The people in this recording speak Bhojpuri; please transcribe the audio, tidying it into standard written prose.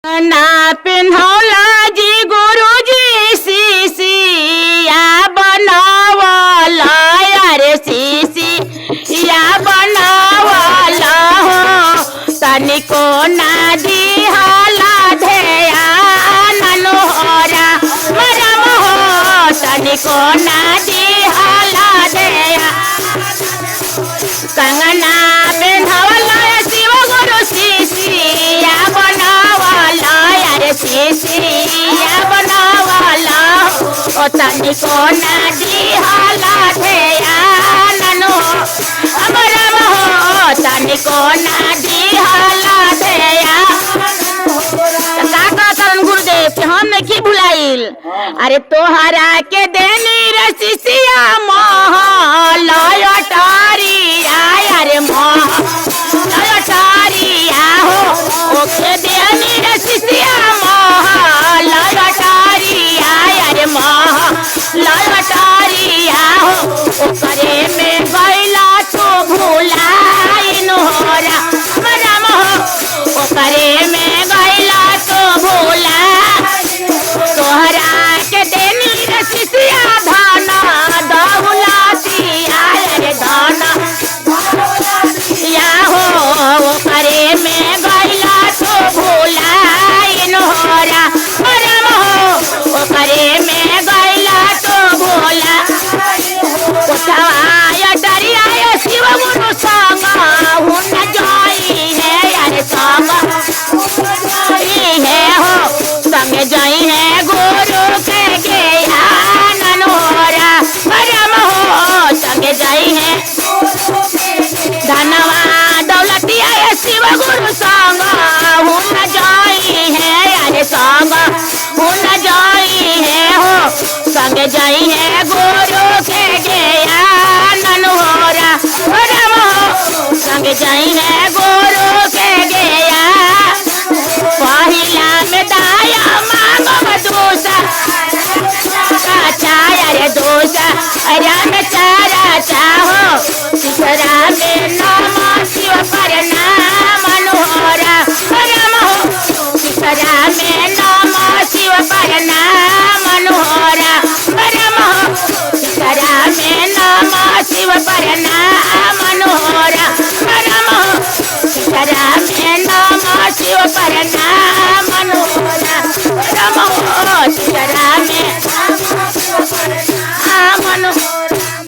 ना पिन्हौला जी गुरुजी सीसिया बनावला अरे सीसिया बनावला हो तनिको ना दिहाला ध्यान नोहरा मरम हो तनिको ना दिहाला ध्यान कंगना पिन्हौला शिव गुरु सीसिया बनावला अरे सीसिया बनावला ओ तनिको ना दिहाला ध्यान नो अमरम हो तनिको ना दिहाला ध्यान का कहतन गुरुदेव के हम नहीं भुलाइल अरे तोहरा के देनी रसिया लयटारिया अरे लयटारिया हो ओके देनी रसिया लयटारिया अरे लयटारिया हो ओकरे में गैला तो भुलाइन होरा मरम हो ओकरे में गैला तो भूला तोहरा के देनी रसिया धाना दौलतिया रे धाना या हो करे में गैला तो भूलाइन होरा मरम हो करे में गैला तो भूला उठवाया डरिया शिव गुरु संग हुन जाई है यार संग है हो संग जाई है गुरु के ज्ञान होरा मरम हो संग जाई है धनवा दौलतिया शिव गुरु संग हुन जाई है यार संग हुन जाई है हो संग जाई है गुरु के ज्ञान होरा मरम हो संग जाई है गुरु के ज्ञान पहिला में दाया मांगब दूसरा अच्छा यार दूसरा अरे